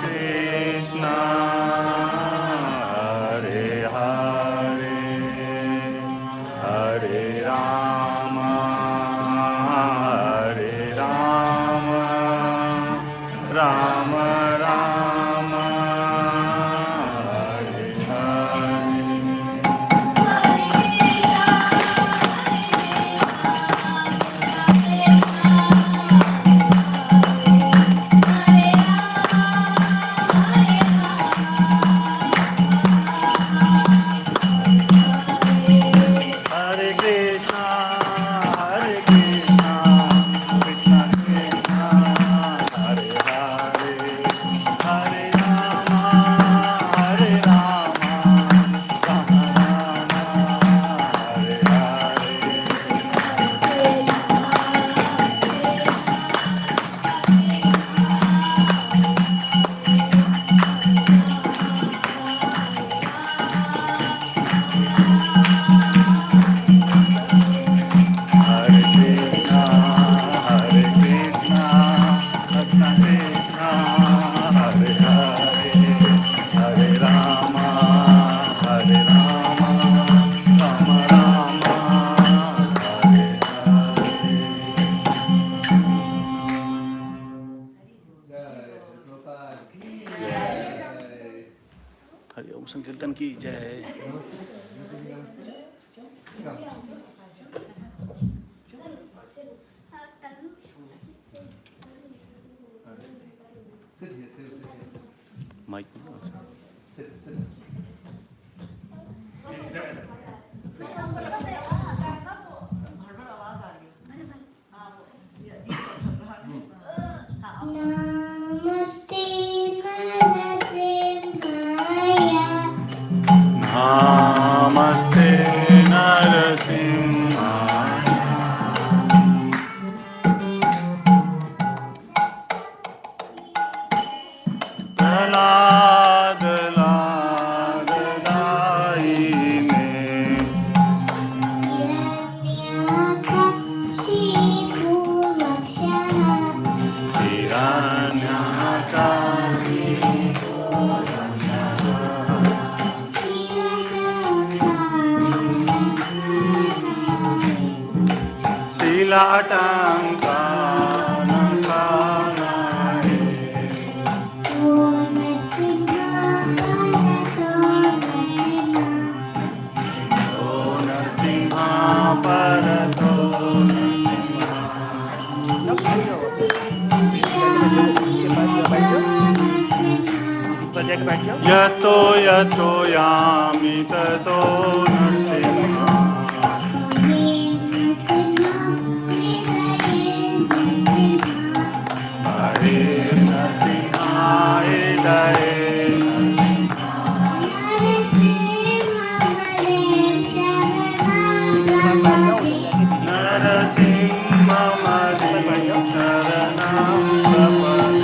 Krishna Hare Hare Hare Rama Hare Rama Rama Rama Hare Hare Hare Krishna, Hare Krishna, Krishna Krishna, Hare Hare, Hare Rama, Hare Rama, Rama Rama, Hare Hare. Hare Krishna, Hare Krishna, Krishna Krishna, Hare Hare, Hare Rama, Hare Rama, Rama Rama, Hare Hare. Hari ओम संकीर्तन की जय. Mike. Namaste Narasimhaya. Namaste Narasimhaya. Prahlad Ladlaine Yato yato yami tato nrsimha. Hare Nrsimha, Hare Narasimha, Hare Sharanam Prapade.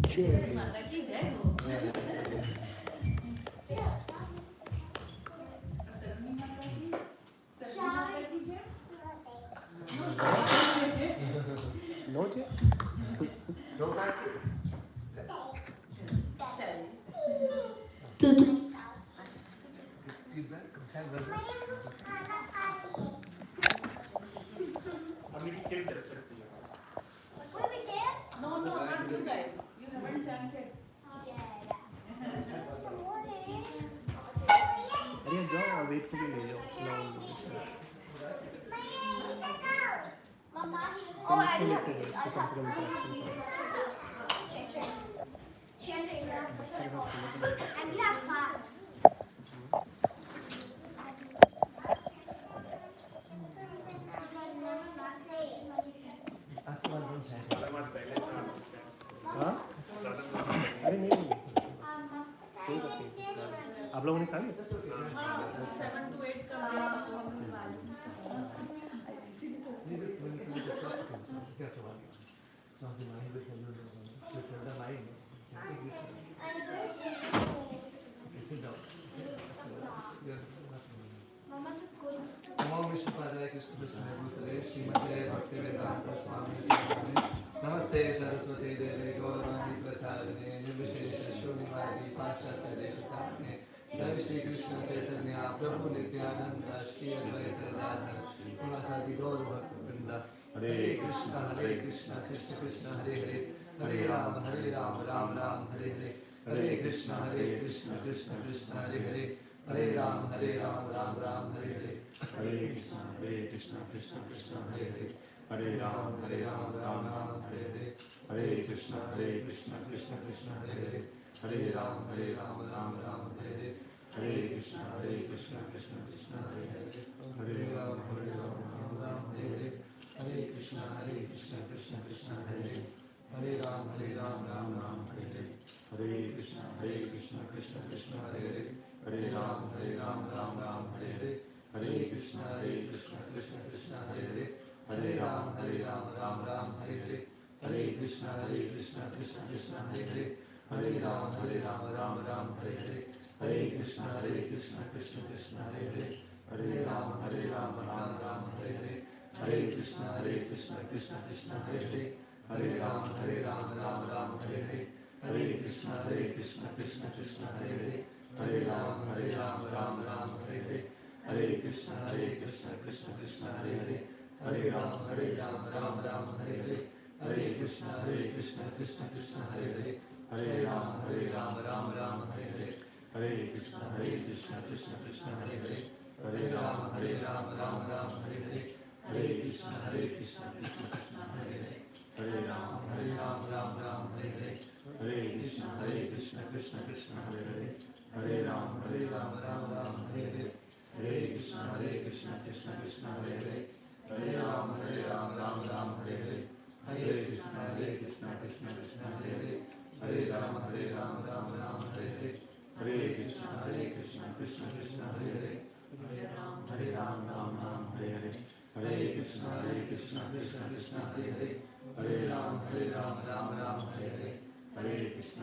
माता की जय हो। Noche. No, no, not you guys. You haven't chanted. अरे जाओ wait को भी ले जाओ लाओ लोकेशन कनेक्टेड है तो कम से कम हाँ अरे नहीं कोई बात नहीं आप लोगों ने खा लिया 7 to 8 का नमस्ते सरस्वती देवी गौरवाणी प्रचारिणे निर्विशेष शून्यवादी पाश्चात्य देशतारिणे जय श्री कृष्ण चैतन्य प्रभु नित्यानंद श्री अद्वैत गदाधर श्रीवासादि गौर भक्तवृंद हरे Krishna Krishna Krishna Hare Hare Hare Ram Ram Ram Hare Hare Hare Krishna Krishna Krishna Hare Hare Hare Ram Ram Ram Hare Hare Hare Krishna Krishna Krishna Hare Hare Hare Ram Ram Ram Hare Hare Hare Krishna Krishna Krishna Hare Hare Hare Ram Ram Ram Hare Hare Hare Krishna Krishna Krishna Hare Hare Hare Ram Ram Ram Hare Hare Hare Krishna Krishna Krishna Hare Hare Hare Ram Ram Ram Hare Hare Hare Krishna Krishna Krishna Hare Hare Hare Ram Ram Ram Hare Hare Hare Krishna Krishna Krishna Hare Hare Hare Ram Ram Ram Hare Hare Hare Krishna Krishna Krishna Hare Hare Hare Ram Ram Ram Hare Hare Hare Krishna Krishna Krishna Hare Hare Hare Ram Ram Ram Hare Hare Hare Krishna Krishna Krishna Hare Hare Hare Ram Ram Ram Hare Hare Hare Krishna Krishna Krishna Hare Hare Hare Ram Ram Ram Hare Hare Hare Krishna Krishna Krishna Hare Hare Hare Ram Ram Ram Hare Hare Hare Krishna Krishna Krishna Hare Hare Hare Ram Ram Ram Hare Hare Hare Krishna Krishna Krishna Hare Hare Hare Ram Ram Ram Hare Hare Hare Krishna Krishna Krishna Hare Hare Hare Ram Ram Ram Hare Hare Hare Krishna Krishna Krishna Hare Hare Hare Ram Ram Ram Hare Hare Hare Krishna Krishna Krishna Hare Hare Hare Ram Ram Ram Hare Hare Hare Krishna Krishna Krishna Hare Hare Hare Ram Ram Ram Hare Hare Hare Krishna Krishna Krishna Hare Hare Hare Ram Ram Ram Hare Hare Hare Krishna Krishna Krishna Hare Hare Hare Ram Ram Ram Hare Hare Hare Krishna Krishna Krishna Hare Hare Hare Ram Ram Ram Hare Hare Hare Krishna Krishna Krishna Hare Hare Hare Ram Ram Ram Hare Hare Hare Krishna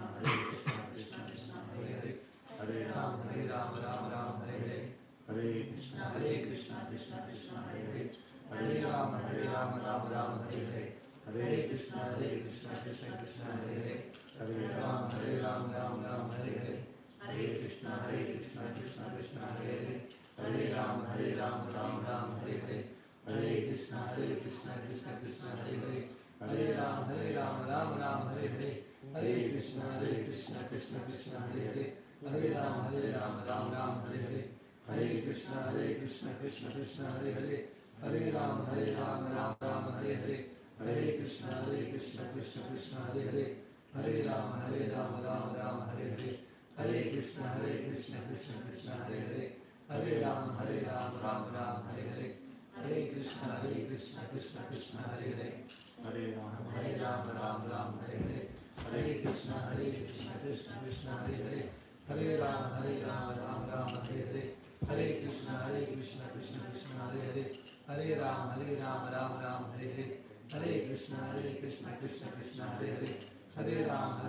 Krishna Krishna Hare Hare Hare Ram Ram Ram Hare Hare Hare Krishna Krishna Krishna Hare Hare Hare Ram Ram Ram Hare Hare Hare Krishna Krishna Krishna Hare Hare Hare Ram Ram Ram Hare Hare Hare Krishna Krishna Krishna Hare Hare Hare Ram Ram Ram Hare Hare Hare Krishna Krishna Krishna Hare Hare Hare Ram Ram Ram Hare Hare Hare Krishna Krishna Krishna Hare Hare Hare Ram Ram Ram Hare Hare Hare Krishna Krishna Krishna Hare Hare Hare Ram Ram Ram Hare Hare Hare Krishna Krishna Krishna Hare Hare Hare Ram Ram Ram Hare Hare Hare Krishna Krishna Krishna Hare Hare Hare Ram Ram Ram Hare Hare Hare Krishna Krishna Krishna Hare Hare Hare Ram Ram Ram Hare Hare Hare Krishna Krishna Krishna Hare Hare Hare Ram,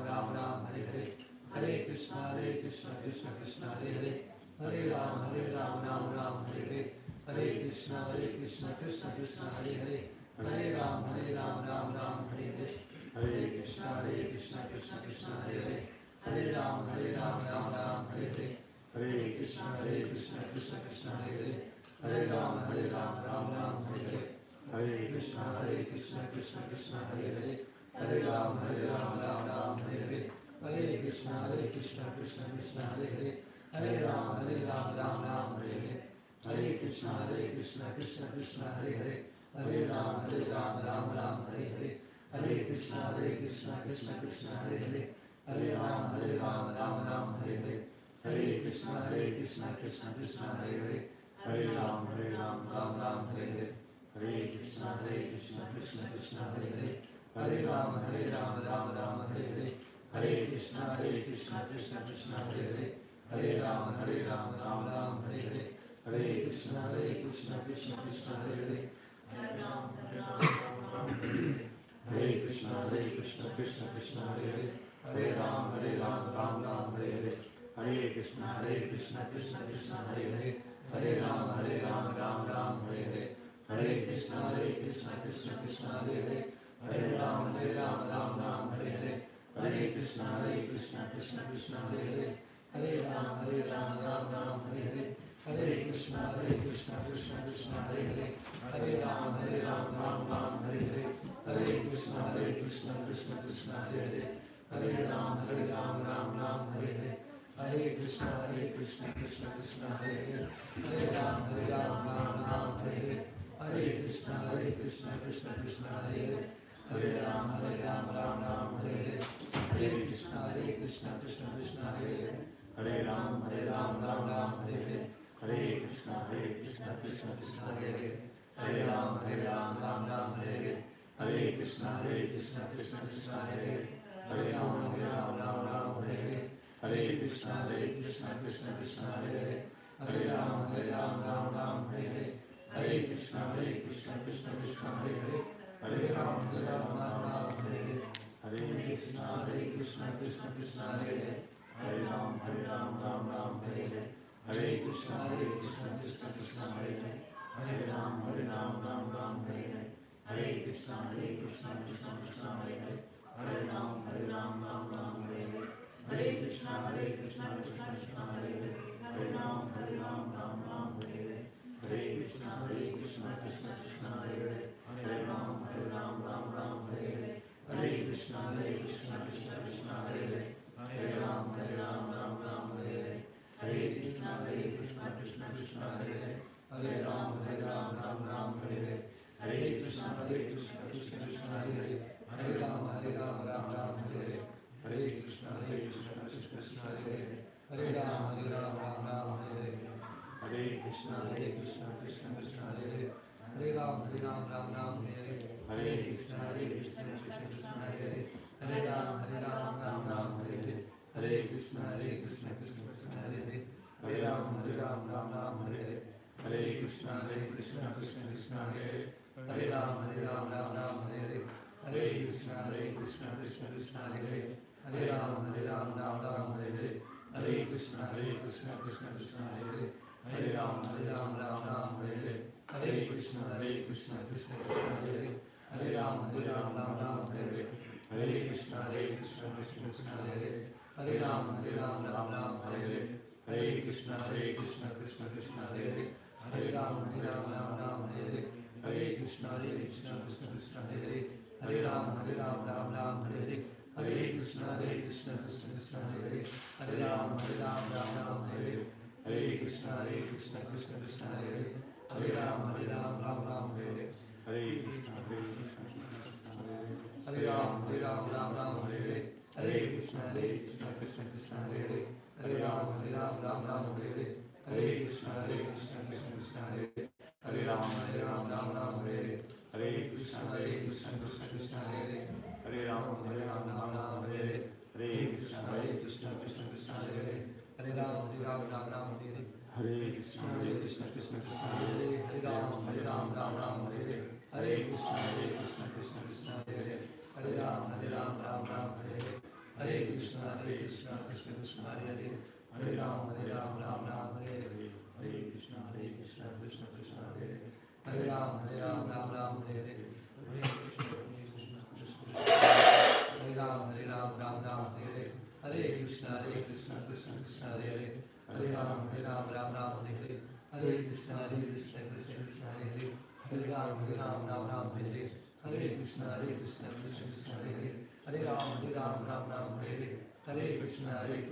Ram Ram, Hare Hare, Hare Krishna, Krishna Krishna, Hare Hare, Hare Ram, Ram Ram, Hare Hare, Hare Krishna, Krishna Krishna, Hare Hare, Hare Ram, Ram Ram, Hare Hare, Hare Krishna, Krishna Hare Hare, Hare Ram, Ram Ram, Hare Hare, Hare Krishna, Krishna Hare Hare, Hare Ram, Ram Ram, Hare Hare, Hare Krishna, Krishna Hare Hare, Hare Ram, Ram Ram, Hare Hare, Hare Krishna, Krishna Hare Hare, Hare Ram, Ram Ram, Hare Hare, Hare Krishna, Krishna Hare Hare, Hare Ram, Ram Ram, Hare Hare, Hare Krishna, Krishna Hare Hare, Hare Ram, Ram Ram, Hare Hare, Hare Krishna, Krishna Hare Hare, Hare Ram, Ram Ram, Hare Hare, Hare Krishna, Krishna Hare Hare, Hare Ram, Ram Ram, Hare Hare, Hare Krishna, Krishna Hare Hare, Hare Ram, Ram Ram, Hare Hare, Hare Krishna, Krishna Hare Hare, Hare Ram, Ram Ram, Hare Hare, Hare Krishna, Krishna Hare Hare, Hare Ram, Ram Ram, Hare Hare, Hare Krishna, Krishna Hare Hare, Hare Ram, Ram Ram, Hare Hare, Hare Krishna, Krishna Hare Hare, Hare Ram, Ram Ram, Hare Hare, Hare Krishna, Krishna Hare Hare, Hare Ram, Ram Ram, Hare Hare, Hare Krishna, Krishna Hare Hare, Hare Ram, Ram Ram, Hare Hare, Hare Krishna, Krishna Hare Hare, Hare Ram, Ram Ram, Hare Hare, Hare Krishna, Krishna Hare Hare, Hare Ram, Ram Ram, Hare Hare, Hare Krishna, Krishna Hare Hare, Hare Ram, Ram Ram, Hare Hare, Hare Krishna, Krishna Hare Hare, Hare Ram, Ram Ram, Hare Hare, Hare Krishna, Krishna Hare Hare, Hare Ram, Ram Ram, Hare Hare, Hare Krishna, Krishna Hare Hare, Hare Ram, Ram Hare Hare, Hare Krishna, Krishna Hare Hare, Hare Ram, Ram Hare Hare, Hare Krishna, Krishna Hare Hare, Hare Ram, Ram Hare Hare, Hare Krishna, Krishna Hare Hare, Hare Ram, Ram Hare Hare, Hare Krishna, Krishna Hare Hare, Hare Ram, Ram Hare Hare, Hare Krishna, Krishna Hare Hare, Hare Ram, Ram Hare Hare, Hare Krishna, Krishna Hare Hare, Hare Ram, Ram Hare Hare, Hare Krishna, Krishna Hare Hare, Hare Ram, Ram Hare Hare, Hare Krishna, Krishna Hare Hare, Hare Ram, Ram Hare Hare, Hare Krishna, Krishna Hare Hare, Hare Ram, Ram Hare Hare, Hare Krishna, Krishna Hare Hare, Hare Ram, Ram Hare Hare, Hare Krishna, Krishna Hare Hare, Hare Ram, Ram Hare Hare, Hare Krishna, Krishna Hare Hare, Hare Ram, Ram Hare Hare, Hare Krishna, Krishna Hare Hare, Hare Ram, Ram Hare Hare, Hare Krishna, Krishna Hare Hare, Hare Ram, Ram Hare Hare, Hare Krishna, Krishna Hare Hare, Hare Ram, Ram Hare Hare, Hare Krishna, Krishna Hare Hare, Hare Ram, Ram Hare Hare, Hare Krishna, Krishna Hare Hare, Hare Ram, Ram Hare Hare, Hare Krishna, Krishna Hare Hare, Hare Ram, Ram Hare Hare, Hare Krishna, Krishna Hare Hare, Hare Ram, Ram Hare Hare, Hare Krishna, Krishna Hare Hare, Hare Ram, Ram Hare Hare, Hare Krishna, Krishna Hare Hare, Hare Ram, Ram Hare Hare, Hare Krishna, Krishna Hare Hare, Hare Ram, Ram Hare Hare, Hare Krishna, Krishna Hare Hare, Hare Ram, Ram Hare Hare, Hare Krishna, Hare Ram, Ram Hare Hare, Hare Krishna, Krishna Hare Hare, Hare Ram, Ram Hare Hare, Hare Krishna, Krishna Hare Hare, Hare Ram, Ram Hare Hare, Hare Krishna, Krishna Hare Hare, Hare Ram, Ram Hare Hare, Hare Krishna, Krishna Hare Hare, Hare Ram, Ram Hare Hare, Hare Krishna, Krishna Hare Hare, Hare Ram, Ram Hare Hare, Hare Krishna, Krishna Hare Hare, Hare Ram, Ram Krishna Krishna Krishna Hare Hare Hare Ram Ram Ram Hare Hare Hare Krishna Krishna Krishna Hare Hare Hare Ram Ram Hare Hare Hare Krishna Krishna Krishna Hare Ram Ram Hare Hare Hare Krishna Krishna Krishna Hare Hare Hare Ram Ram Hare Hare Hare Krishna Krishna Krishna Hare Hare Hare Ram Ram Hare Hare Hare Krishna Krishna Krishna Hare Hare Hare Ram Ram Hare Hare Hare Krishna Krishna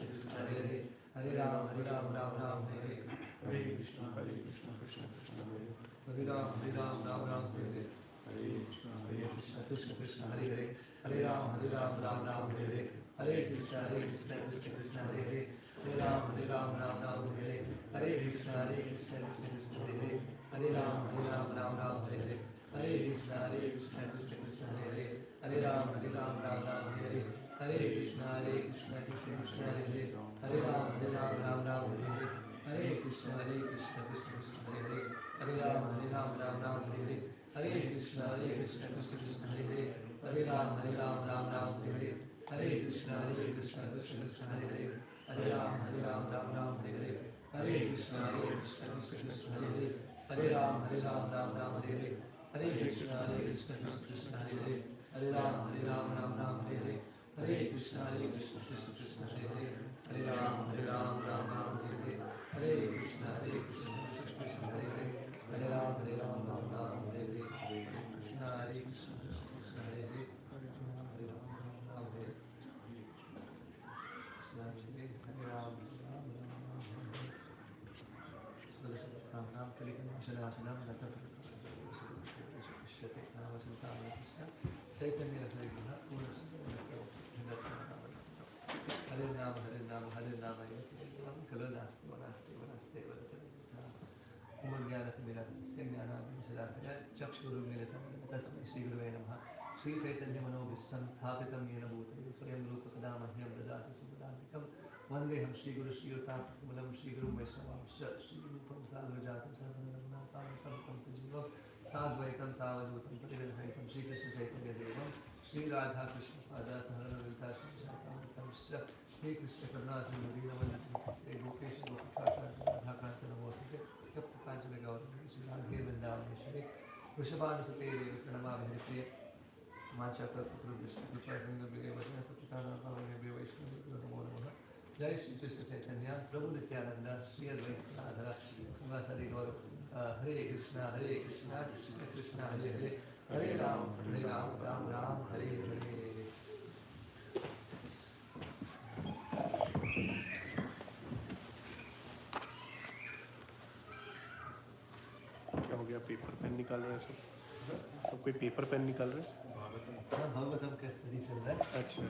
Krishna Hare Hare Hare Ram Ram Hare Hare Hare Krishna Krishna Krishna Hare Hare Ram Ram Hare Hare Hare Krishna Krishna Krishna Hare Hare Hare Ram Ram Hare Hare Hare Krishna Krishna Krishna Hare Hare Hare Ram Ram Hare Hare Hare Krishna Krishna Krishna Hare Hare Hare Ram Ram Hare Hare Hare Krishna Krishna Krishna Hare Hare Hare Ram Ram Hare Hare Hare Krishna Krishna Krishna Hare Hare Hare Ram Ram Hare Hare Hare Krishna Krishna Krishna Hare Hare Hare Ram Ram Hare Hare Hare Krishna Krishna Krishna Hare Hare Hare Ram Ram Hare Hare Hare Krishna Krishna Krishna Hare Hare Hare Ram Ram Hare Hare Hare Krishna Krishna Krishna Hare Hare Hare Ram Ram Hare Hare Hare Krishna Krishna Krishna Hare Hare Hare Ram Ram Hare Hare Hare Krishna Krishna Krishna Hare Hare Hare Ram Ram Hare Hare Hare Krishna Krishna Krishna Hare Hare Hare Ram Hare Hare Krishna Krishna Krishna Hare Hare Hare Ram Hare Ram Chaitanya Hare Nama Hare Nama Kalo Nasti Vanasti Vanaste Umagyanat Mirat Sengyana Vishadakaya Chakshuru Militam Tasmai Shri Gurave Namaha Shri Chaitanya Manobhishtam Sthapitam Yena Bhutale Swayam Rupa Kadamahyam Dadati Subhadamikam Vandeham Shri Guru Shri Utapakamulam Shri Guru Vaishnavam Shri Rupam Sadhvajatam Sadhanam Sajivam Sadvaitam Savadutam Pativedhaitam Shri Krishna Chaitanya Devam Shri Radha Krishna Pada Saharana Vilta Shri Shaitam Shri Krishna Karna Sindhina Vandate Gopesha Gopikasha Radha Kranta Namosite Tapta Kanchana Gauranga Shri Radhe Vrindavaneshwari Vrishabhanusate Deva Sanama Vihripriya Mancha Kalpatru Vishnu Kripa Sindhu Bhire Vajna Tapitana Pavane Bhire Vaishnavi Namo Namaha Jai Shri Krishna Chaitanya Prabhu Nityananda Shri Advaita Gadadhara Srivasadi Gaura Hare Krishna Krishna Krishna Hare Hare Hare Ram Ram Hare Hare क्या हो गया paper pen निकाल रहे हैं सब कोई paper pen निकाल रहे हैं भागवतम का स्टडी चल रहा है अच्छा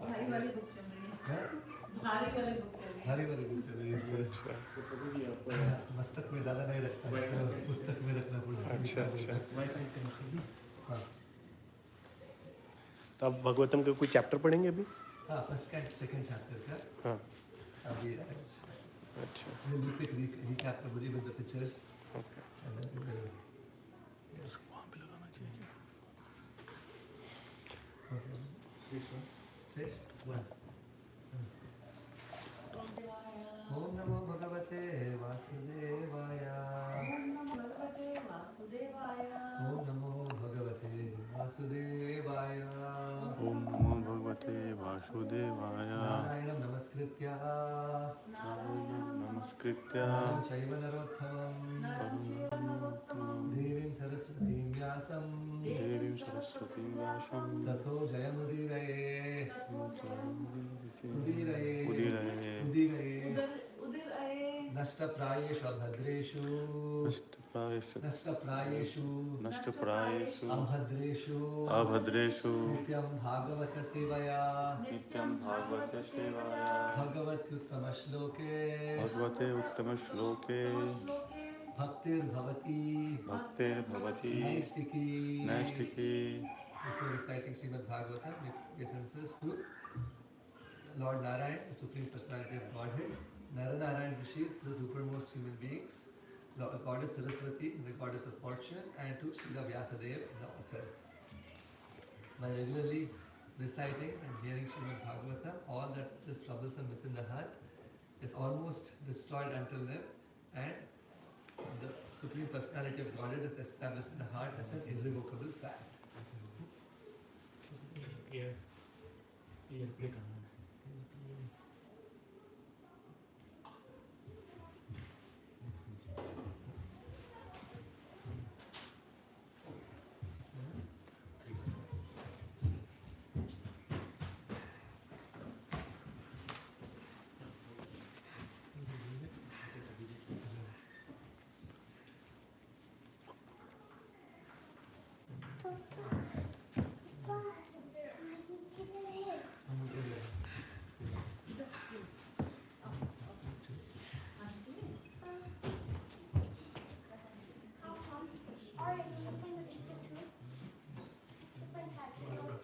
भारी वाली बुक चल रही है भारी वाली बुक चल रही है भारी वाली बुक चल रही है अच्छा मस्तक में ज़्यादा नहीं रखता पुस्तक में रखना पड़ता अच्छा हाँ तो आप भगवतम का कोई चैप्टर पढ़ेंगे अभी हाँ फर्स्ट का सेकंड चैप्टर का हाँ अभी अच्छा we'll look at recap everybody with the pictures okay and then we will yes वहाँ पे लगाना चाहिए Stage 1 Om Namo Bhagavate Vasudevaya ओम नमो भगवते वासुदेवाय Om Namo Bhagavate Vasudevaya Om Namo Bhagavate Vasudevaya. Narayanam Namaskritya Namaskritya. Naram Chaiva Narottamam Devim Saraswatim Vyasam Devim Saraswati Vyasam. Tatho Jayamudiraye Udiraye Udiraye. Udiraye उधर आए Nashtaprayeshu Abhadreshu Nashtaprayeshu Nashtaprayeshu. Abhadreshu Abhadreshu. Nityam Bhagavata Sevaya Nityam Bhagavate Sevaya. Bhagavatyuttama Shloke Bhagavate Uttama Shloke. श्लोके Bhaktir Bhavati Bhaktir Bhavati. Naistiki Naistiki. Before reciting Srimad Bhagwatam, give essences to Lord Narayan, the Supreme Personality of Godhead, Narayan Rishis, the supermost human beings, Goddess Saraswati, the Goddess of Fortune, and to Srila Vyasadeva, the author. By regularly reciting and hearing Srimad Bhagwatam, all that which is troublesome within the heart is almost destroyed until then, and the Supreme Personality of Godhead is established in the heart as an irrevocable fact. Ear click on.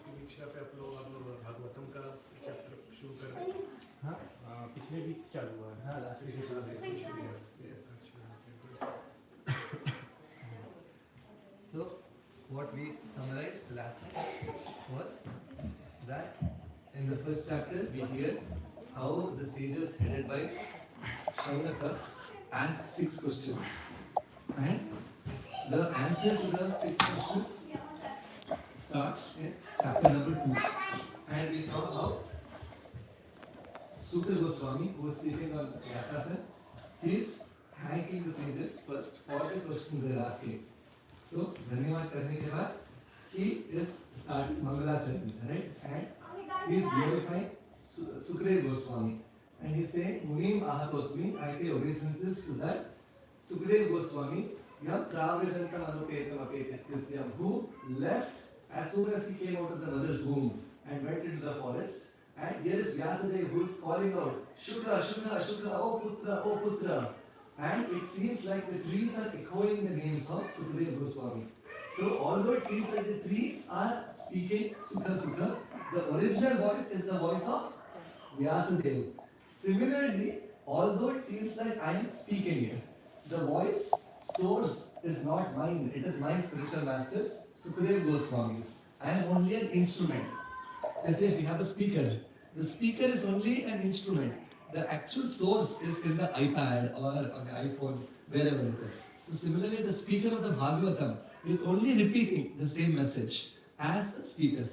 परीक्षा पे आप लोग भागवतम का chapter शुरू कर रहे हैं? हाँ, पिछले वीक चालू हुआ है। हाँ, last week is So, what we summarized last time was that in the first chapter we hear how the sages headed by Shaunaka asked 6 questions, and the answer to the 6 questions start in chapter number 2, and we saw how Sukha Goswami, who was sitting on Vyasasana, he is thanking the sages first for the questions they are asking. So, धन्यवाद करने के बाद he is starting Mangalacharya, right? And he is glorifying Sukadeva Goswami, and he is saying, Munim Ahatosmi, I pay obeisances to that Sukadeva Goswami, Yam Travajantam Anupetam Apetat Krityam, who left as soon as he came out of the mother's womb and went into the forest. And here is Vyasadeva who is calling out, Shukra, Shukra, Shukra, O Putra, O Putra. And it seems like the trees are echoing the names of Sukadeva Goswami. So although it seems like the trees are speaking Sukha Sukha, the original voice is the voice of Vyasadeva. Similarly, although it seems like I am speaking here, the voice source is not mine, it is my spiritual masters, Sukadeva Goswami's. I am only an instrument. Let's say if we have a speaker, the speaker is only an instrument. The actual source is in the iPad or on the iPhone, wherever it is. So similarly, the speaker of the Bhagavatam is only repeating the same message as a speaker.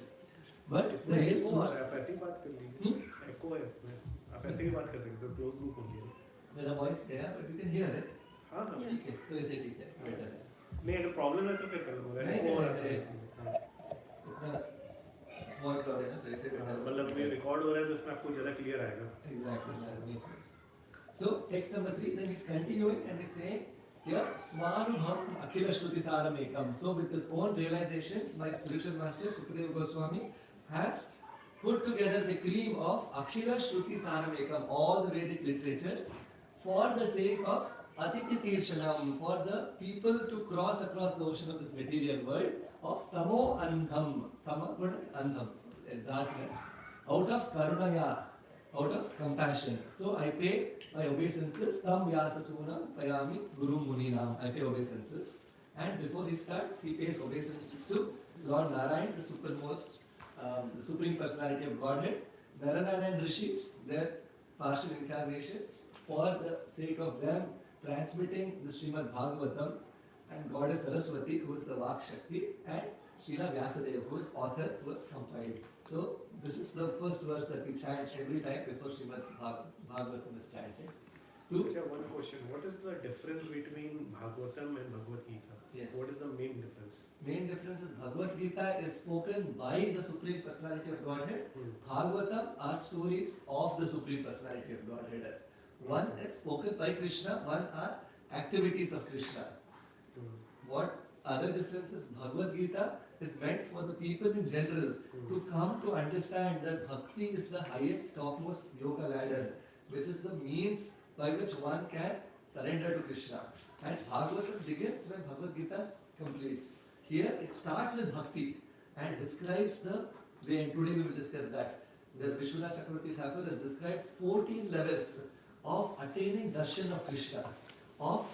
But the real source. आप ऐसी बात कर लीजिए. Echo है इसमें. आप ऐसे ही बात कर सकते हो. Close group होगी. There's a voice there, but you can hear it. हाँ हाँ. ठीक है, तो ऐसे ठीक है, better है. नहीं अगर प्रॉब्लम है तो फिर कर लो. इतना small crowd है ना, so ऐसे better है. मतलब ये रिकॉर्ड हो रहा है तो इसमें आपको ज़्यादा क्लियर आएगा. Exactly, that makes sense. So text number 3, then he's continuing and he's saying, here, Smarubham Akhila Shruti Saramekam. So with his own realizations, my spiritual master Sukadeva Goswami has put together the cream of Akhila Shruti Saramekam, all the Vedic literatures, for the sake of Atiti Tirshanam, for the people to cross across the ocean of this material world of Tamo Andham, Tama Andham, darkness, out of Karunaya, out of compassion. So I pay my obeisances, Tam Vyasasuna Payami Guru Muninam. I pay obeisances. And before he starts, he pays obeisances to Lord Narayan, the supremest, the Supreme Personality of Godhead, Narayana Rishis, their partial incarnations, for the sake of them transmitting the Srimad Bhagwatam, and Goddess Saraswati, who is the Vak Shakti, and Srila Vyasadeva, who is author, who has compiled. So this is the first verse that we chant every time before Srimad Bhagwatam is chanted. One question. What is the difference between Bhagwatam and Bhagavad Gita? Yes. What is the main difference? Main difference is Bhagavad Gita is spoken by the Supreme Personality of Godhead. Bhagwatam are stories of the Supreme Personality of Godhead. One is spoken by Krishna, one are activities of Krishna. What other difference is Bhagavad Gita is meant for the people in general to come to understand that Bhakti is the highest, topmost yoga ladder, which is the means by which one can surrender to Krishna. And Bhagavatam begins when Bhagavad Gita completes. Here it starts with Bhakti and describes the way, and today we will discuss that. The Vishwanath Chakravarti Thakur has described 14 levels of attaining darshan of Krishna, of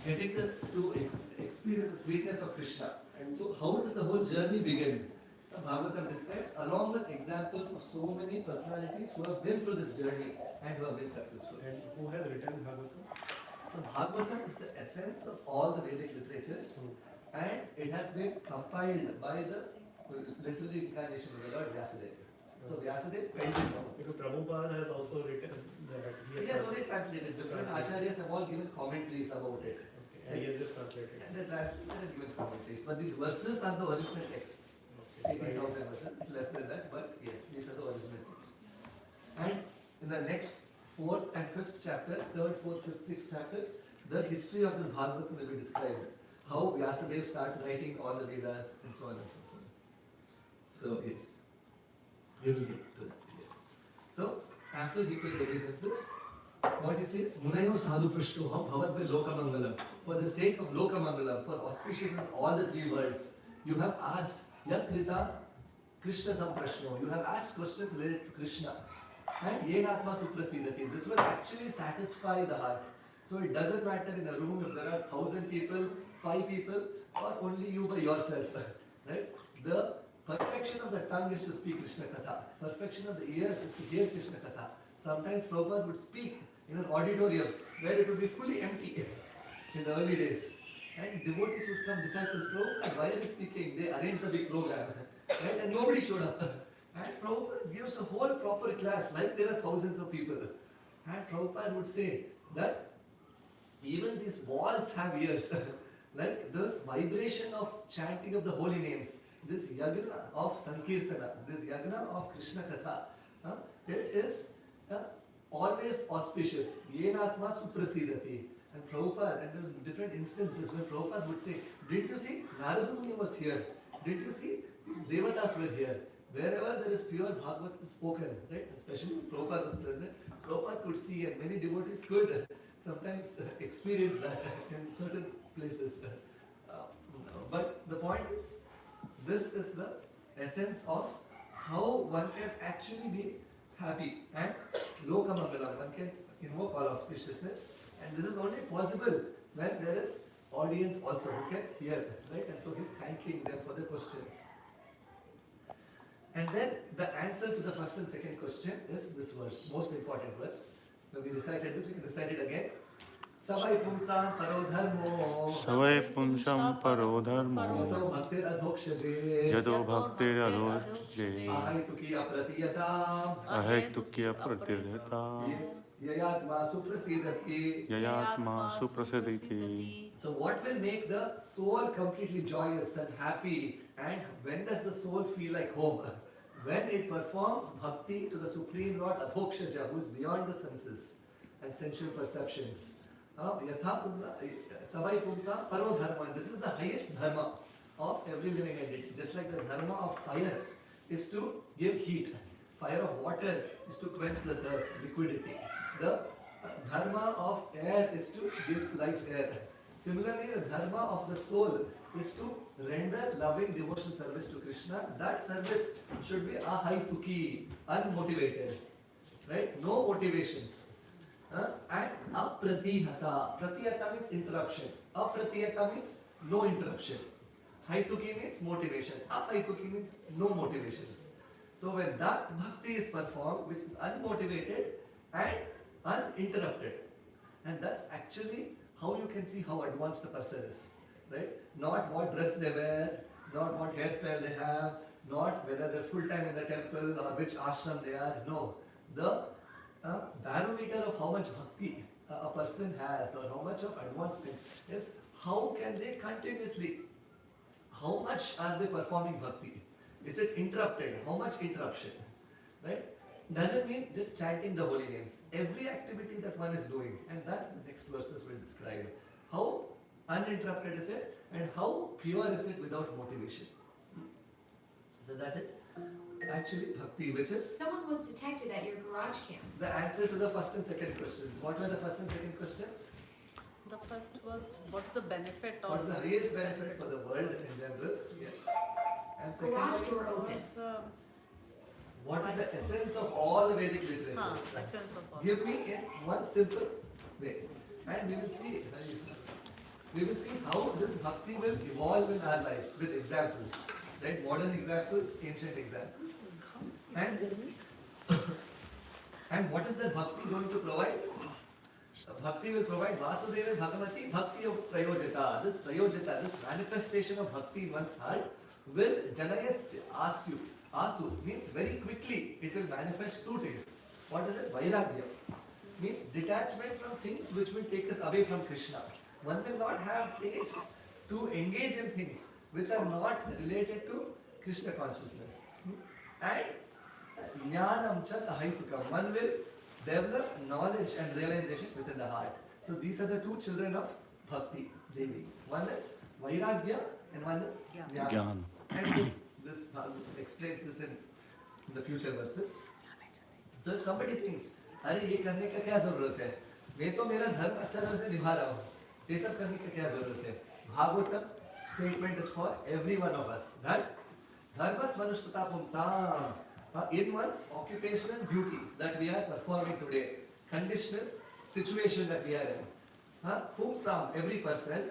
getting to experience the sweetness of Krishna. And so how does the whole journey begin? Bhagavatam describes along with examples of so many personalities who have been through this journey and who have been successful. And who has written Bhagavatam? So Bhagavatam is the essence of all the Vedic literatures, and it has been compiled by the literary incarnation of the Lord Vyasadeva. So Vyasadeva penned it down. Because Prabhupada has also written that. He has only translated. Different acharyas have all given commentaries about it. Okay. And he has just translated. And they translated and given commentaries. But these verses are the original texts. 18,000 verses, less than that, but yes, these are the original texts. And in the next 4th and 5th chapter, 3rd, 4th, 5th, 6th chapters, the history of this Bhagavatam will be described. How Vyasadeva starts writing all the Vedas and so on and so forth. So yes, we will get to that. Yes. So after he pays obeisances, what he says, Munayo sadhu prashtoham bhavatve lokamangalam. For the sake of lokamangalam, for auspiciousness all the three worlds, you have asked Yakrita Krishna samprashno. You have asked questions related to Krishna. And yenatma suprasidati. This will actually satisfy the heart. So it doesn't matter in a room if there are 1,000 people, 5 people, or only you by yourself. Right? The perfection of the tongue is to speak Krishna Katha. Perfection of the ears is to hear Krishna Katha. Sometimes Prabhupada would speak in an auditorium where it would be fully empty in the early days. And devotees would come, disciples, Prabhupada, why are you speaking? They arranged a big program. Right? And nobody showed up. And Prabhupada gives a whole proper class like there are thousands of people. And Prabhupada would say that even these walls have ears. Like this vibration of chanting of the holy names, this yagna of Sankirtana, this yagna of Krishna Katha, it is always auspicious. Yenatma suprasidati. And Prabhupada, and there are different instances where Prabhupada would say, did you see Narada Muni was here? Did you see these devatas were here? Wherever there is pure Bhagavatam spoken, right? Especially when Prabhupada was present, Prabhupada could see, and many devotees could sometimes experience that in certain places. But the point is, this is the essence of how one can actually be happy and lokamangalam. One can invoke all auspiciousness, and this is only possible when there is audience also who can hear, right? And so he's thanking them for the questions. And then the answer to the first and second question is this verse, most important verse. When we recited this, we can recite it again. Savai pumsam parodharmo. Savai pumsam parodharmo. Yato bhaktir adhokshaje. Yado bhaktir adhokshaje. Ahaytuki apratiyatam. Ahaitukya pratirthata. Yayatma suprasidati. Yayatma suprasiditi. So what will make the soul completely joyous and happy, and when does the soul feel like home? When it performs bhakti to the Supreme Lord Adhokshaja, who is beyond the senses and sensual perceptions. Savai pumsa paro dharma. And this is the highest dharma of every living entity. Just like the dharma of fire is to give heat. Fire of water is to quench the thirst, liquidity. The dharma of air is to give life air. Similarly, the dharma of the soul is to render loving devotional service to Krishna. That service should be ahaituki, unmotivated. Right? No motivations. And apratihata. Pratihata means interruption. Apratihata means no interruption. Haituki means motivation. Ahaituki means no motivations. So when that bhakti is performed, which is unmotivated and uninterrupted, and that's actually how you can see how advanced a person is, right? Not what dress they wear, not what hairstyle they have, not whether they're full-time in the temple or which ashram they are. No, the barometer of how much bhakti a person has or how much of advancement is how can they continuously, how much are they performing bhakti? Is it interrupted? How much interruption? Right? Doesn't mean just chanting the holy names. Every activity that one is doing, and that the next verses will describe. How uninterrupted is it, and how pure is it without motivation? So that is actually bhakti, which is Someone was detected at your garage camp. the answer to the first and second questions. What were the first and second questions? The first was, what's the benefit of What's the highest benefit for the world in general? Yes. And second Garage was, door open. what is the essence of all the Vedic literatures? essence of all. Give me in one simple way, and we will see. We will see how this bhakti will evolve in our lives with examples. right? Modern examples, ancient examples. And what is the bhakti going to provide? Bhakti will provide Vasudeva Bhagavati Bhakti of Prayojita. This Prayojita, this manifestation of bhakti in one's heart will Janayas Asu. Asu means very quickly it will manifest two things. What is it? Vairagya means detachment from things which will take us away from Krishna. One will not have taste to engage in things which are not related to Krishna consciousness. And Jnanam cha tahaitukam. One will develop knowledge and realization within the heart. So these are the two children of Bhakti Devi. One is Vairagya and one is Jnana. Jnana. And this explains this in the future verses. So if somebody thinks, अरे ये करने का क्या जरूरत है? मैं तो मेरा धर्म अच्छा तरह से निभा रहा हूँ. ये सब करने का क्या जरूरत है? Bhagavatam statement is for every one of us. That dharmas manushtata pumsam. In one's occupational duty that we are performing today, conditional situation that we are in. Pumsam, every person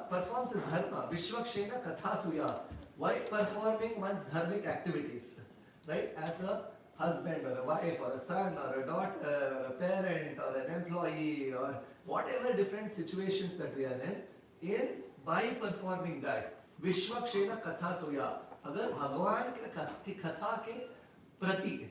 performs his dharma. Vishwakshena kathasuya. Why performing one's dharmic activities? Right? As a husband or a wife or a son or a daughter or a parent or an employee or whatever different situations that we are in by performing that. Vishwakshena kathasuya. अगर भगवान के कथा के प्रति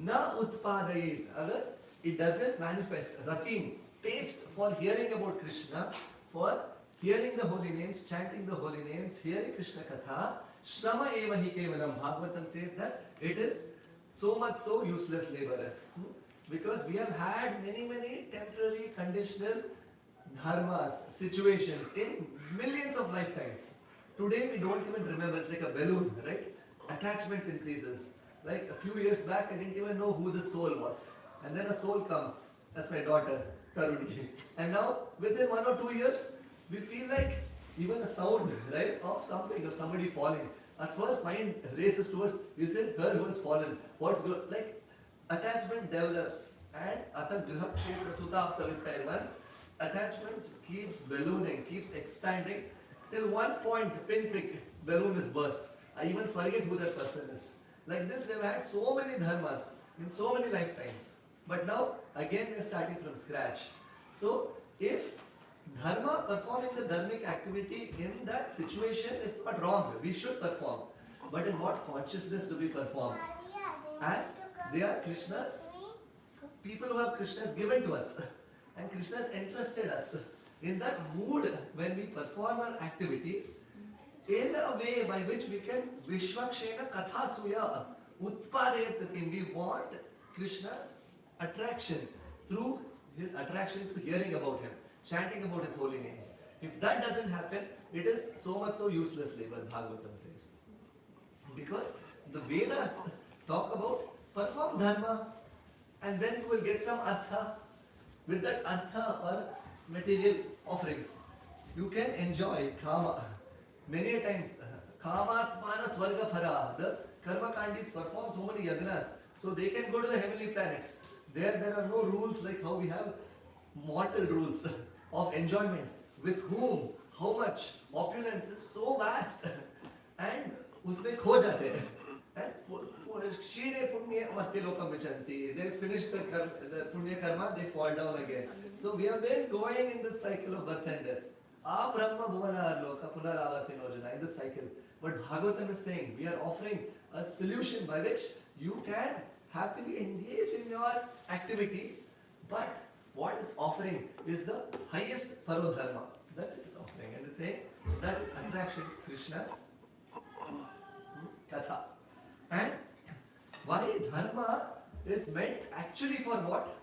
न उत्पादयित, अगर it doesn't manifest ratim, taste for hearing about Krishna, for hearing the holy names, chanting the holy names, hearing Krishna katha, shrama eva hi kevalam. Bhagavatam says that it is so much so useless labor. Because we have had many temporary conditional dharmas, situations in millions of lifetimes. Today we don't even remember, it's like a balloon, right? Attachments increases. Like a few years back I didn't even know who the soul was. And then a soul comes, that's my daughter, Taruni. And now within 1 or 2 years, we feel like even a sound, right, of something, of somebody falling. Our first mind races towards, is it her who has fallen? What's good? Like attachment develops and Atha Grihak Kshetra Sutta Aptavitta. Once attachments keeps ballooning, keeps expanding, till one point, pinprick, balloon is burst. I even forget who that person is. Like this, we have had so many dharmas in so many lifetimes. But now, again, we are starting from scratch. So, if dharma, performing the dharmic activity in that situation is not wrong, we should perform. But in what consciousness do we perform? As they are Krishna's, people who have Krishna's given to us. And Krishna has entrusted us. In that mood, when we perform our activities, in a way by which we can Vishwakshena Kathasuya Utpadeyapratim. We want Krishna's attraction through his attraction to hearing about him, chanting about his holy names. If that doesn't happen, it is so much so useless labor, Bhagavatam says. Because the Vedas talk about perform dharma and then you will get some artha. With that artha or material offerings, you can enjoy kama. Many a times, kamatmana swarga phara, the karma kandis perform so many yagnas, so they can go to the heavenly planets. There are no rules like how we have mortal rules of enjoyment. With whom, how much, opulence is so vast, and usme kho jate hain. And Shire Punya Matilokam Vichanti, they finish the Punya Karma, they fall down again. So we have been going in this cycle of birth and death. A Brahma Bhuvana Loka Punaravartinojana, in this cycle. But Bhagavatam is saying, we are offering a solution by which you can happily engage in your activities, but what it's offering is the highest parodharma that it is offering. And it's saying that is attraction to Krishna's katha. And why dharma is meant actually for what?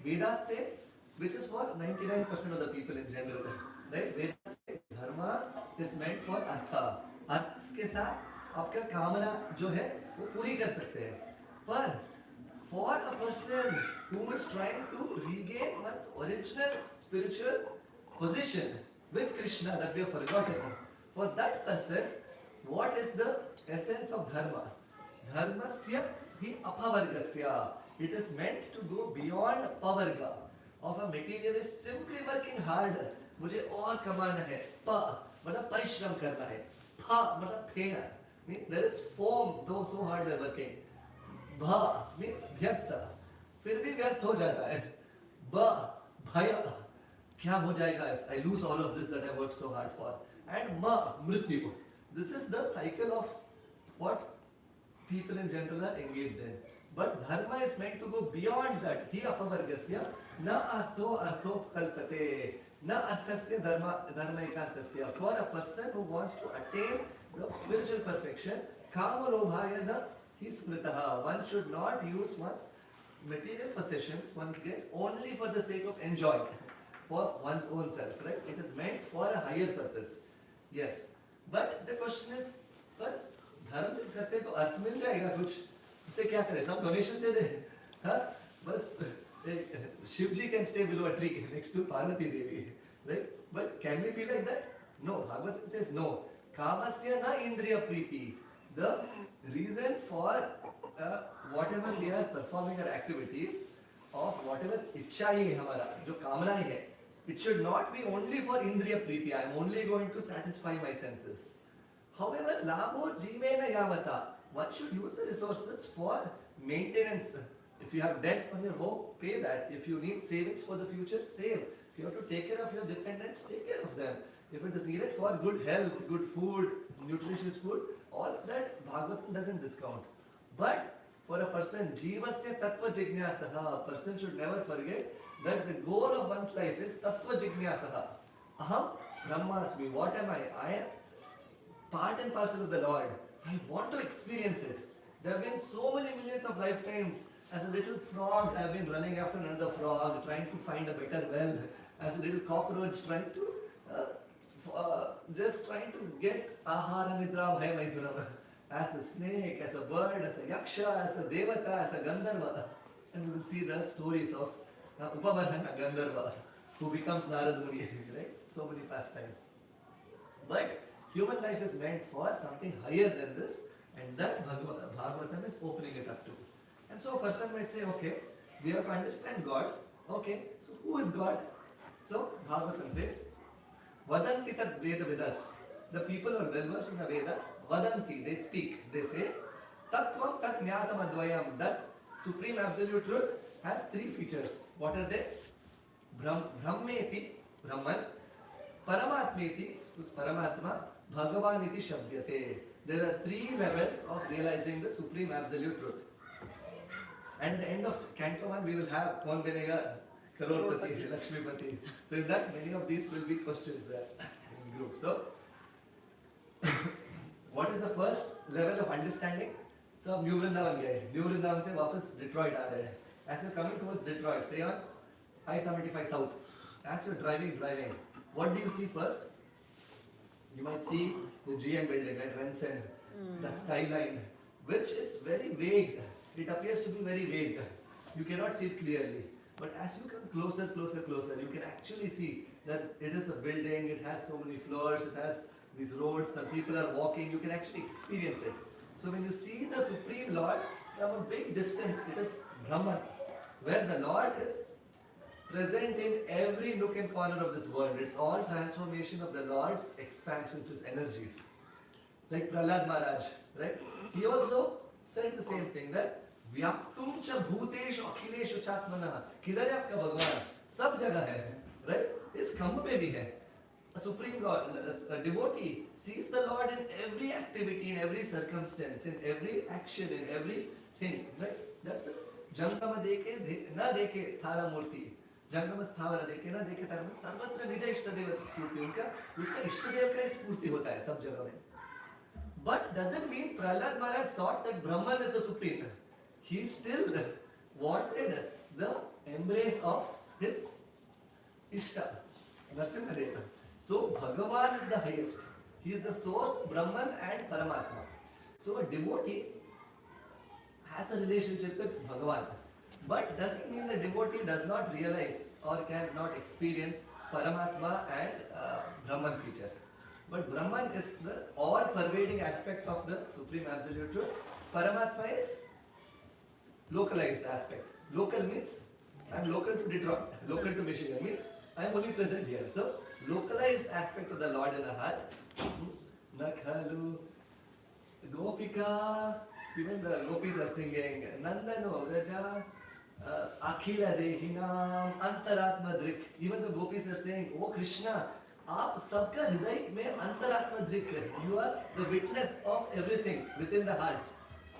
Vedas say, which is for 99% of the people in general. Right? Vedas say dharma is meant for artha. अर्थ के साथ आपका कामना जो है वो पूरी कर सकते हैं. पर for a person who is trying to regain one's original spiritual position with Krishna that we have forgotten, for that person, what is the essence of dharma? Dharmasya hi apavargasya. It is meant to go beyond pavarga of a materialist simply working hard. मुझे और कमाना है. Pa मतलब परिश्रम करना है. Pa मतलब फेना. means there is foam, though so hard they are working. Bha means vyartha, फिर भी व्यर्थ हो जाता है. Ba, bhaya, क्या हो जाएगा if I lose all of this that I worked so hard for? And ma, mrityu. This is the cycle of what people in general are engaged in. But dharma is meant to go beyond that. Hi apavargasya na artho kalpate na arthasya dharma ekantasya. For a person who wants to attain the spiritual perfection, kama lobhaya na hi smritaha. One should not use one's material possessions, one's gifts, only for the sake of enjoying for one's own self, right? It is meant for a higher purpose. Yes. But the question is, पर धर्म जब करते तो अर्थ मिल जाएगा कुछ, उससे क्या करें? सब डोनेशन दे दे, हाँ? बस शिव जी can stay below a tree next to Parvati Devi, right? But can we be like that? No. Bhagavatam says no. Kamasya na indriya priti. The reason for whatever we are performing our activities of whatever इच्छा है हमारा, जो कामनाएं है, it should not be only for indriya priti. I am only going to satisfy my senses. However, labho jivena yavata, one should use the resources for maintenance. If you have debt on your home, pay that. If you need savings for the future, save. If you have to take care of your dependents, take care of them. If it is needed for good health, good food, nutritious food, all of that Bhagavatam doesn't discount. But for a person, jivasya tattva jignasaha, a person should never forget that the goal of one's life is tattva jignasaha. Aham brahmasmi, what am I? I am part and parcel of the Lord. I want to experience it. There have been so many millions of lifetimes. As a little frog, I have been running after another frog, trying to find a better well. As a little cockroach, trying to just trying to get ahara nidra bhaya maithuram. As a snake, as a bird, as a yaksha, as a devata, as a gandharva. And we will see the stories of Upavarhana Gandharva, who becomes Narad Muni, right? So many pastimes. But human life is meant for something higher than this, and that Bhagavatam is opening it up to. And so a person might say, okay, we have to understand God. Okay, so who is God? So Bhagavatam says, Vadanti tat Veda Vedas. The people who are well versed in the Vedas, Vadanti, they speak, they say, Tattvam tat Jnatam Advayam, that Supreme Absolute Truth has three features. What are they? Brahmeti, Brahman, Paramatmeti, who's Paramatma, Bhagavaniti Shabdyate. There are three levels of realizing the Supreme Absolute Truth. And at the end of Canto 1, we will have Kaun Banega Crorepati, Lakshmipati. So in that, many of these will be questions there in group. So, what is the first level of understanding? So, New Vrindavan gaye. New Vrindavan se wapas Detroit aa rahe. As you're coming towards Detroit, say on I-75 South. As you're driving, what do you see first? You might see the GM building, right? Rensen, that skyline, which is very vague. It appears to be very vague. You cannot see it clearly. But as you come closer, you can actually see that it is a building, it has so many floors, it has these roads, some people are walking, you can actually experience it. So when you see the Supreme Lord from a big distance, it is Brahman, where the Lord is present in every nook and corner of this world. It's all transformation of the Lord's expansions, His energies. Like Prahlad Maharaj, right? He also said the same thing, that Vyaptum cha bhuteshu akhileshu chatmana. किधर है आपका भगवान? सब जगह है, right? इस खंभ में भी है. A Supreme Lord, a devotee sees the Lord in every activity, in every circumstance, in every action, in everything, right? That's it. जंगम देखे न देखे थारा मूर्ति, जंगम स्थावर देखे न देखे थारा मूर्ति, सर्वत्र निज इष्ट देव स्फूर्ति, उनका उसका इष्ट देव का स्फूर्ति होता है सब जगह में. But doesn't mean Prahlad Maharaj thought that Brahman is the supreme. He still wanted the embrace of his Ishta, Narsimhadeva. So Bhagavan is the highest. He is the source, Brahman and Paramatma. So a devotee has a relationship with Bhagavan. But doesn't mean the devotee does not realize or cannot experience Paramatma and Brahman feature. But Brahman is the all-pervading aspect of the Supreme Absolute Truth. Paramatma is localized aspect. Local means I am local to Detroit, local to Michigan means I am only present here. So localized aspect of the Lord in the heart. Nakhalu Gopika, even the gopis are singing, Nandano Vraja, Akhila Dehinam, Antaratma Drik. Even the gopis are saying, Oh Krishna, आप सबका हृदय में अंतरात्मा दृक है. You are the witness of everything within the hearts.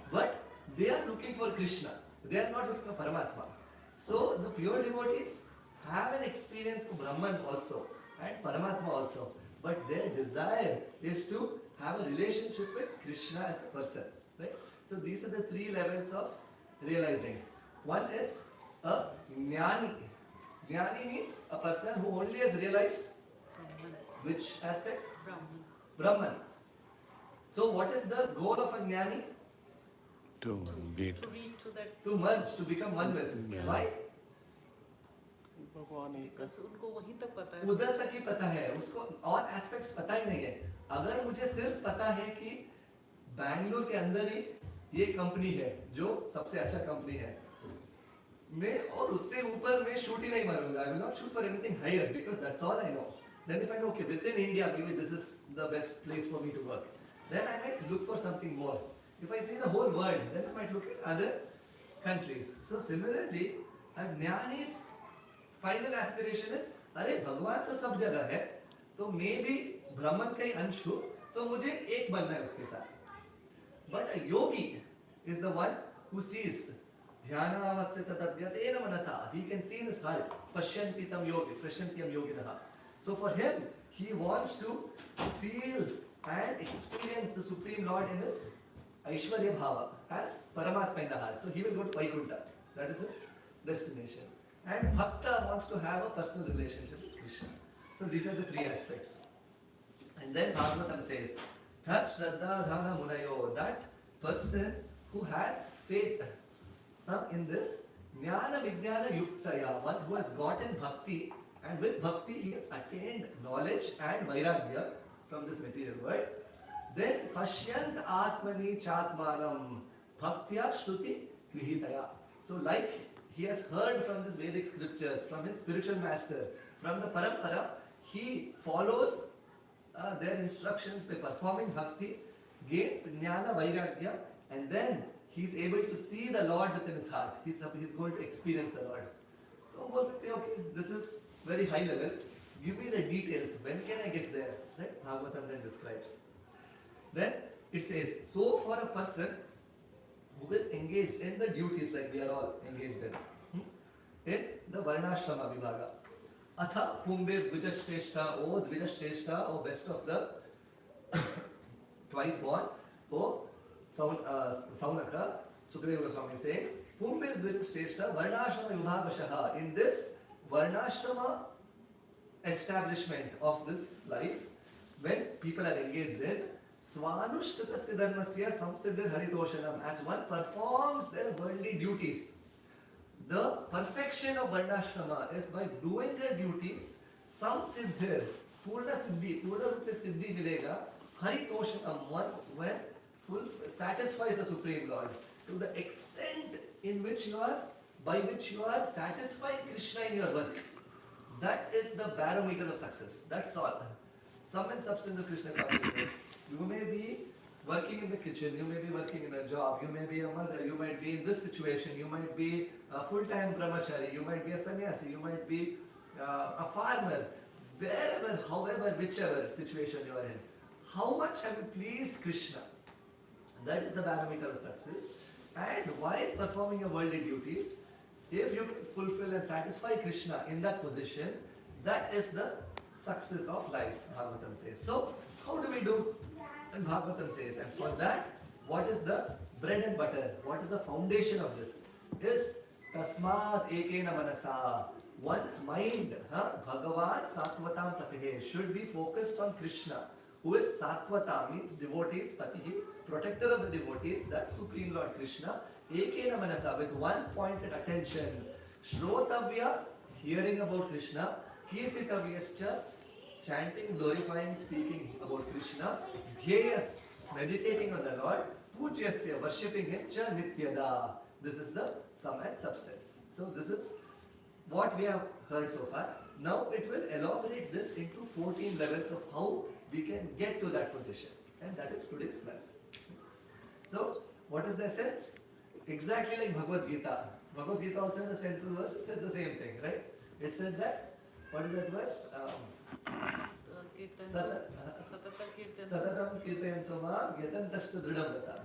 But they are looking for Krishna. They are not looking for Paramatma. So the pure devotees have an experience of Brahman also and Paramatma also. But their desire is to have a relationship with Krishna as a person. Right? So these are the three levels of realizing. One is a jnani. Jnani means a person who only has realized which aspect? Brahman. So what is the goal of a jnani? To get To reach to that, To merge, to become one with. Yeah. Why? because उनको वहीं तक पता है. उधर तक ही पता है, उसको और एस्पेक्ट्स पता ही नहीं है. अगर मुझे सिर्फ पता है कि बैंगलोर के अंदर ही ये कंपनी है जो सबसे अच्छा कंपनी है, मैं और उससे ऊपर मैं शूट ही नहीं मारूंगा. I will not shoot for anything higher because that's all I know. Then if I know, okay, within India maybe this is the best place for me to work, then I might look for something more. If I see the whole world, then I might look at other countries. So similarly, a jnani's final aspiration is, अरे भगवान तो सब जगह है, तो मैं भी ब्रह्मन का ही अंश हूँ, तो मुझे एक बनना है उसके साथ. But a yogi is the one who sees ध्यानावस्थित तद्गतेन Mansa. He can see in his heart, पश्यन्ति tam yogidah. So for him, he wants to feel and experience the Supreme Lord in his Aishwarya Bhava as Paramatma in the heart. So he will go to Vaikuntha. That is his destination. And Bhakta wants to have a personal relationship with Krishna. So these are the three aspects. And then Bhagavatam says, Tat Shraddha Dhana Munayo, that person who has faith in this Jnana Vijnana Yuktaya, one who has gotten Bhakti, and with Bhakti he has attained knowledge and Vairagya from this material world. Then Pashyant Atmani Chatmanam Bhaktya Shruti Grihitaya. So like he has heard from this Vedic scriptures, from his spiritual master, from the Parampara, he follows their instructions by performing Bhakti, gains Jnana Vairagya, and then he is able to see the Lord within his heart. He's going to experience the Lord. So बोल सकते हैं, okay, this is very high level. Give me the details. When can I get there? Right? Bhagavatam then describes. Then it says, so for a person who is engaged in the duties like we are all engaged in the Varnashrama Vibhaga, Atha Pumbir Dvijashteshta, O Dvijashteshta, O best of the twice born, O Saunaka, Sukadeva Goswami saying, Pumbir Dvijashteshta, Varnashrama Vibhagashaha. In this Varnashrama establishment of this life, when people are engaged in Swanushtata Dharmasya Samsiddhir Haritoshanam, as one performs their worldly duties. The perfection of Varnashrama is by doing their duties, Samsiddhir, Purna Siddhi, Purna Rupa Siddhi Vilega, Haritoshanam, once when satisfies the Supreme Lord. To the extent in which by which you are satisfying Krishna in your work. That is the barometer of success. That's all. Sum and substance of Krishna consciousness. You may be working in the kitchen, you may be working in a job, you may be a mother, you might be in this situation, you might be a full-time brahmachari, you might be a sannyasi, you might be a farmer, wherever, however, whichever situation you are in. How much have you pleased Krishna? That is the barometer of success. And while performing your worldly duties, if you can fulfill and satisfy Krishna in that position, that is the success of life, Bhagavatam says. So, how do we do? And Bhagavatam says, and for that, what is the bread and butter? What is the foundation of this? Is Tasmat Ekena Manasa. One's mind, Bhagavan Sattvatam Patihe, should be focused on Krishna, who is Sattvata, means devotees, Patihi, protector of the devotees, that's Supreme Lord Krishna. Ekena Manasa, with one pointed attention. Shrotavya, hearing about Krishna. Kirtitavyascha, chanting, glorifying, speaking about Krishna. Dhyayas, meditating on the Lord. Pujyasya, worshipping Him. Cha Nityada. This is the sum and substance. So this is what we have heard so far. Now it will elaborate this into 14 levels of how we can get to that position. And that is today's class. So, what is the essence? Exactly like Bhagavad Gita. Bhagavad Gita also in the central verse said the same thing, right? It said that, what is that verse? Satatam kirtayanto mam yatantascha dridam gata.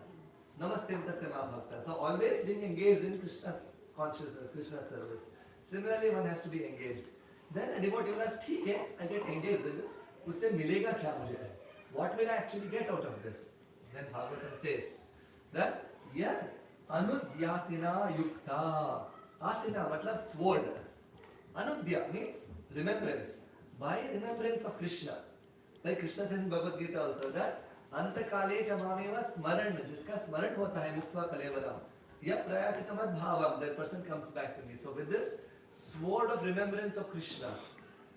Namaste taste ma bhakta. So always being engaged in Krishna's consciousness, Krishna's service. Similarly, one has to be engaged. Then a devotee will ask, ठीक है, I get engaged in this. उससे मिलेगा क्या मुझे? What will I actually get out of this? Then Bhagavatam says that yad anudyasina yukta. Asina matlab sword. Anudya means remembrance. By remembrance of Krishna. Like Krishna says in Bhagavad Gita also that अंतकाले च मामेव स्मरण जिसका स्मरण होता है मुक्त्वा कलेवरम यह प्रयाति Samad भावम that person comes back to me. So with this sword of remembrance of Krishna.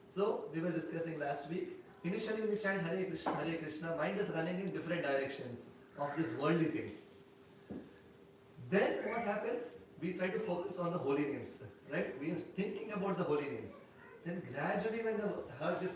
So we were discussing last week. Initially when we chant Hare Krishna, mind is running in different directions of these worldly things. Then what happens? We try to focus on the holy names, right? We are thinking about the holy names. Then gradually when the heart gets